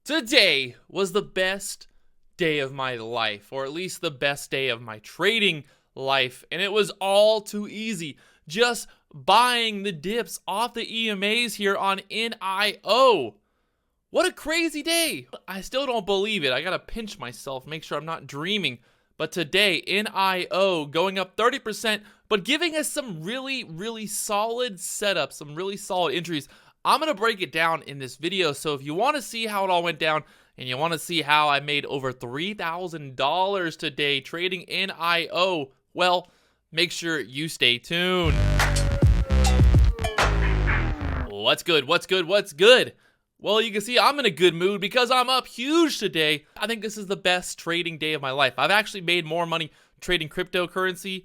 Today was the best day of my life, or at least the best day of my trading life, and it was all too easy. Just buying the dips off the EMAs here on NIO. What a crazy day. I still don't believe it. I gotta pinch myself, make sure I'm not dreaming. But today, NIO going up 30%, but giving us some really solid setups, some really solid entries. I'm going to break it down in this video, so if you want to see how it all went down, and you want to see how I made over $3,000 today trading NIO, well, make sure you stay tuned. What's good? What's good? What's good? Well, you can see I'm in a good mood because I'm up huge today. I think this is the best trading day of my life. I've actually made more money trading cryptocurrency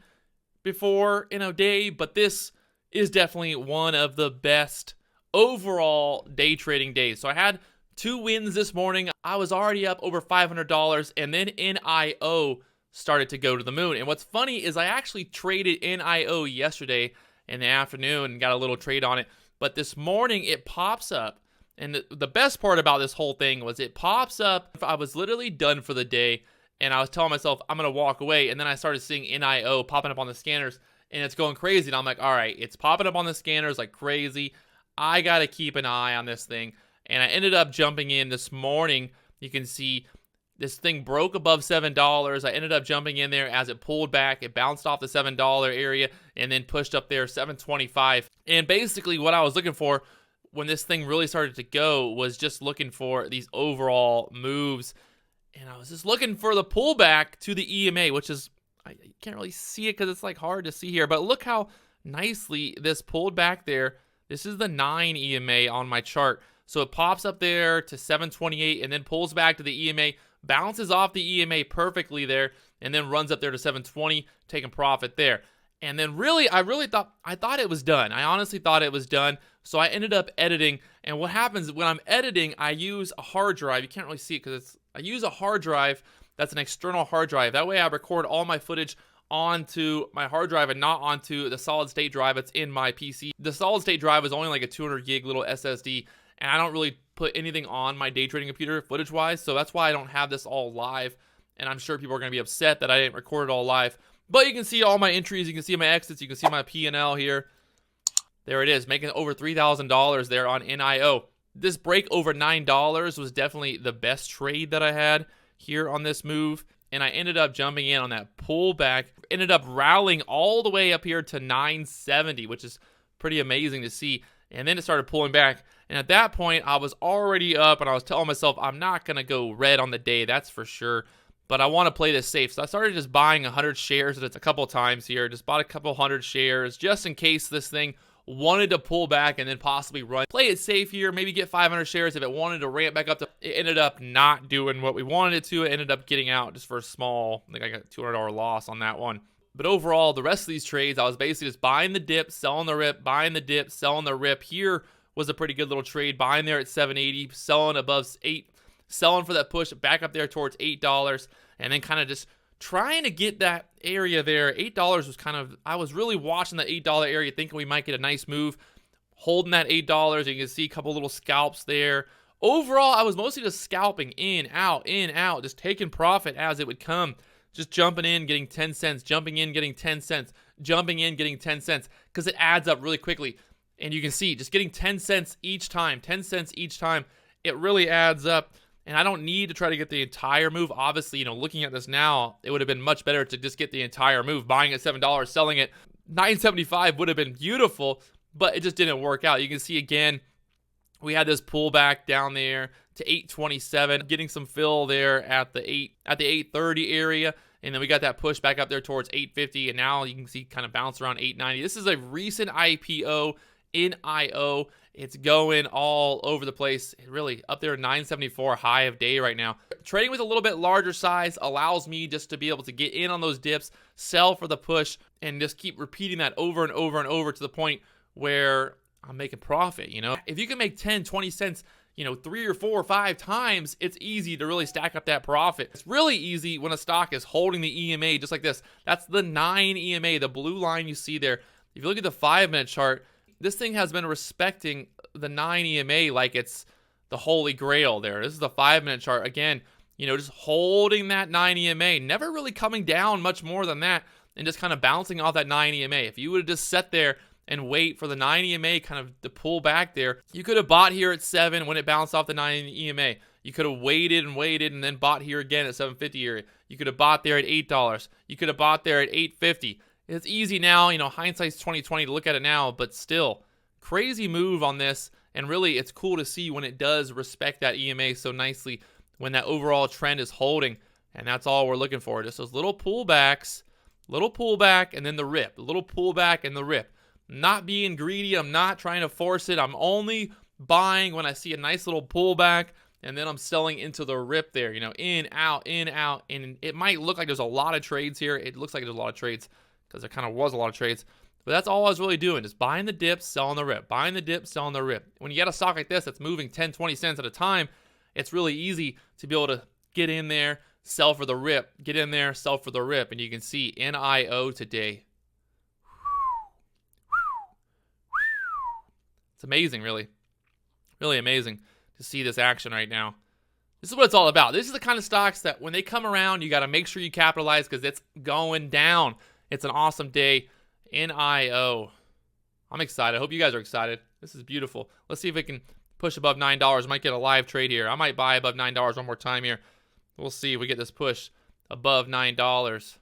before in a day, but this is definitely one of the best overall day trading days. So I had 2 wins this morning. I was already up over $500, and then NIO started to go to the moon. And what's funny is I actually traded NIO yesterday in the afternoon and got a little trade on it. But this morning it pops up. And the best part about this whole thing was it pops up. I was literally done for the day, and I was telling myself I'm going to walk away. And then I started seeing NIO popping up on the scanners, and it's going crazy. And I'm like, all right, it's popping up on the scanners like crazy. I got to keep an eye on this thing. And I ended up jumping in this morning. You can see this thing broke above $7. I ended up jumping in there as it pulled back. It bounced off the $7 area and then pushed up there $7.25. And basically what I was looking for when this thing really started to go was just looking for these overall moves. And I was just looking for the pullback to the EMA, which is, I can't really see it because it's like hard to see here. But look how nicely this pulled back there. This is the 9 EMA on my chart. So it pops up there to 728 and then pulls back to the EMA, bounces off the EMA perfectly there, and then runs up there to 720, taking profit there. And then I thought it was done. I honestly thought it was done. So I ended up editing. And what happens when I'm editing, I use a hard drive. You can't really see it because I use a hard drive that's an external hard drive. That way I record all my footage onto my hard drive and not onto the solid state drive that's in my PC. The solid state drive is only like a 200 gig little SSD, and I don't really put anything on my day trading computer footage wise, so that's why I don't have this all live. And I'm sure people are going to be upset that I didn't record it all live. But you can see all my entries, you can see my exits, you can see my P&L here. There it is, making over $3,000 there on NIO. This break over $9 was definitely the best trade that I had here on this move. And I ended up jumping in on that pullback. Ended up rallying all the way up here to 970, which is pretty amazing to see. And then it started pulling back. And at that point, I was already up, and I was telling myself, I'm not going to go red on the day, that's for sure. But I want to play this safe. So I started just buying 100 shares a couple times here. Just bought a couple hundred shares just in case this thing wanted to pull back and then possibly run. Play it safe here, maybe get 500 shares if it wanted to ramp back up. It ended up not doing what we wanted it to. It ended up getting out just for a small, I think I got a $200 loss on that one. But overall, the rest of these trades, I was basically just buying the dip, selling the rip, buying the dip, selling the rip. Here was a pretty good little trade. Buying there at 780, selling above 8, selling for that push back up there towards $8, and then kind of just trying to get that area there. $8 was kind of, I was really watching that $8 area, thinking we might get a nice move. Holding that $8, you can see a couple little scalps there. Overall, I was mostly just scalping in, out, just taking profit as it would come. Just jumping in, getting 10 cents, jumping in, getting 10 cents, jumping in, getting 10 cents, because it adds up really quickly. And you can see, just getting 10 cents each time, 10 cents each time, it really adds up. And I don't need to try to get the entire move. Obviously, looking at this now, it would have been much better to just get the entire move. Buying at $7, selling it $9.75 would have been beautiful, but it just didn't work out. You can see again, we had this pullback down there to 827, getting some fill there at the 830 area, and then we got that push back up there towards 850, and now you can see kind of bounce around 890. This is a recent IPO in NIO. It's going all over the place, really up there 974 high of day right now. Trading with a little bit larger size allows me just to be able to get in on those dips, sell for the push, and just keep repeating that over and over and over to the point where I'm making profit. If you can make 10, 20 cents, 3 or 4 or 5 times, it's easy to really stack up that profit. It's really easy when a stock is holding the EMA just like this. That's the 9 EMA, the blue line you see there. If you look at the 5-minute chart, this thing has been respecting the 9 EMA like it's the holy grail there. This is the 5-minute chart. Again, just holding that 9 EMA, never really coming down much more than that, and just kind of bouncing off that 9 EMA. If you would have just sat there and wait for the 9 EMA kind of to pull back there, you could have bought here at 7 when it bounced off the 9 EMA. You could have waited and then bought here again at 750 area. You could have bought there at $8. You could have bought there at $8.50. It's easy now, hindsight's 2020 to look at it now, but still, crazy move on this. And really, it's cool to see when it does respect that EMA so nicely, when that overall trend is holding. And that's all we're looking for. Just those little pullbacks, little pullback, and then the rip. A little pullback and the rip. Not being greedy. I'm not trying to force it. I'm only buying when I see a nice little pullback, and then I'm selling into the rip there. In, out, in, out. And it might look like there's a lot of trades here. It looks like there's a lot of trades because there kind of was a lot of trades. But that's all I was really doing, just buying the dip, selling the rip. Buying the dip, selling the rip. When you got a stock like this that's moving 10, 20 cents at a time, it's really easy to be able to get in there, sell for the rip. Get in there, sell for the rip. And you can see NIO today. It's amazing, really. Really amazing to see this action right now. This is what it's all about. This is the kind of stocks that when they come around, you got to make sure you capitalize because it's going down. It's an awesome day. NIO. I'm excited. I hope you guys are excited. This is beautiful. Let's see if it can push above $9. Might get a live trade here. I might buy above $9 one more time here. We'll see if we get this push above $9.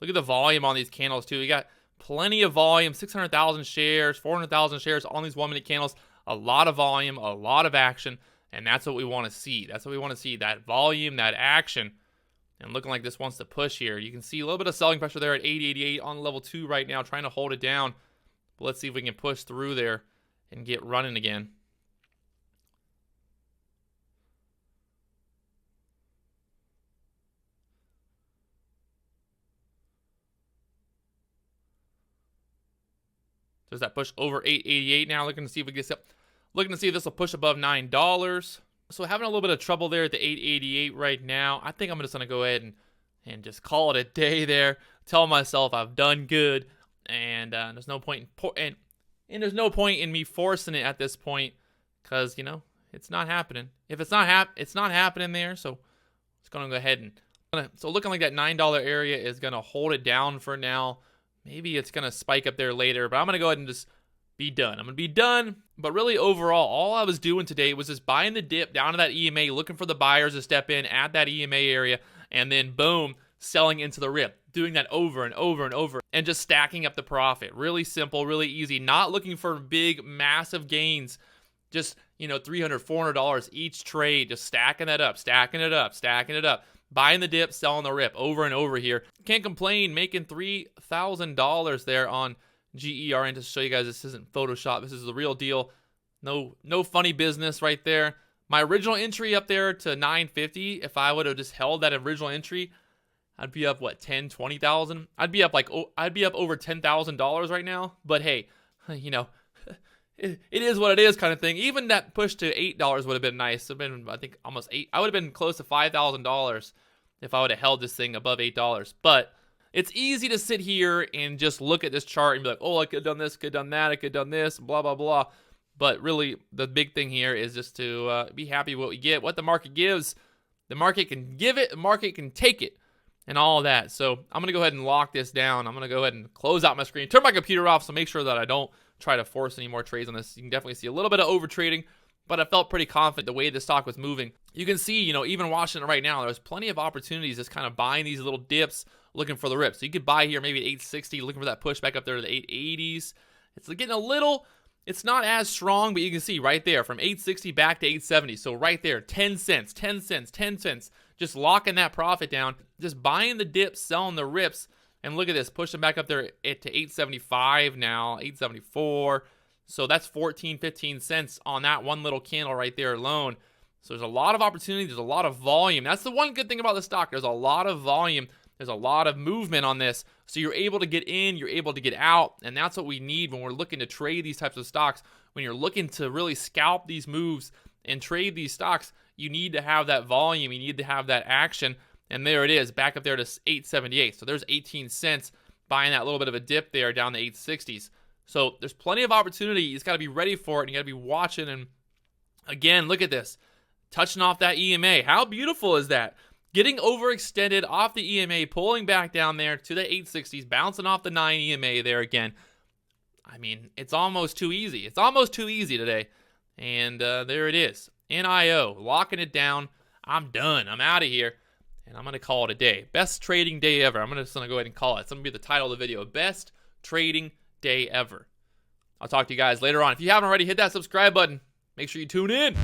Look at the volume on these candles too. We got plenty of volume. 600,000 shares, 400,000 shares on these 1-minute candles. A lot of volume, a lot of action, and that's what we want to see. That's what we want to see. That volume, that action. And looking like this wants to push here. You can see a little bit of selling pressure there at 888 on level 2 right now, trying to hold it down. But let's see if we can push through there and get running again. Does that push over 888 now? Looking to see if we get this up. Looking to see if this will push above $9. So having a little bit of trouble there at the 888 right now. I think I'm just going to go ahead and just call it a day there. Tell myself I've done good, and there's no point in there's no point in me forcing it at this point because it's not happening. If it's not happening there, so it's going to go ahead and so looking like that $9 area is going to hold it down for now. Maybe it's going to spike up there later, but I'm going to go ahead and just be done. I'm going to be done. But really, overall, all I was doing today was just buying the dip down to that EMA, looking for the buyers to step in at that EMA area, and then boom, selling into the rip. Doing that over and over and over, and just stacking up the profit. Really simple, really easy. Not looking for big, massive gains. Just, $300, $400 each trade. Just stacking that up, stacking it up, stacking it up. Buying the dip, selling the rip over and over here. Can't complain, making $3,000 there on GERN. To show you guys, this isn't Photoshop. This is the real deal. No funny business right there. My original entry up there to 950. If I would have just held that original entry, I'd be up what 10, 20,000. I'd be up over $10,000 right now. But hey, it is what it is kind of thing. Even that push to $8 would have been nice. It'd been, I think, almost $8. I would have been close to $5,000 if I would have held this thing above $8. But it's easy to sit here and just look at this chart and be like, oh, I could have done this, could have done that, I could have done this, blah, blah, blah. But really, the big thing here is just to be happy with what we get, what the market gives. The market can give it, the market can take it, and all of that. So I'm going to go ahead and lock this down. I'm going to go ahead and close out my screen, turn my computer off, so make sure that I don't try to force any more trades on this. You can definitely see a little bit of over trading, but I felt pretty confident the way the stock was moving. You can see, even watching it right now, there's plenty of opportunities just kind of buying these little dips, looking for the rips. So you could buy here maybe at 860, looking for that push back up there to the 880s. It's getting a little, it's not as strong, but you can see right there from 860 back to 870. So right there, 10 cents, 10 cents, 10 cents, just locking that profit down, just buying the dips, selling the rips. And look at this, pushing back up there to 875 now, 874. So that's 14, 15 cents on that one little candle right there alone. So there's a lot of opportunity. There's a lot of volume. That's the one good thing about the stock. There's a lot of volume. There's a lot of movement on this. So you're able to get in, you're able to get out. And that's what we need when we're looking to trade these types of stocks. When you're looking to really scalp these moves and trade these stocks, you need to have that volume. You need to have that action. And there it is, back up there to 878. So there's 18 cents buying that little bit of a dip there down the 860s. So there's plenty of opportunity. You just got to be ready for it, and you got to be watching and Again, look at this. Touching off that EMA. How beautiful is that? Getting overextended off the EMA, pulling back down there to the 860s, bouncing off the 9 EMA there again. I mean, it's almost too easy. It's almost too easy today. And there it is. NIO, locking it down. I'm done. I'm out of here. And I'm going to call it a day. Best trading day ever. I'm just going to go ahead and call it. It's going to be the title of the video. Best trading day ever. I'll talk to you guys later on. If you haven't already, hit that subscribe button. Make sure you tune in.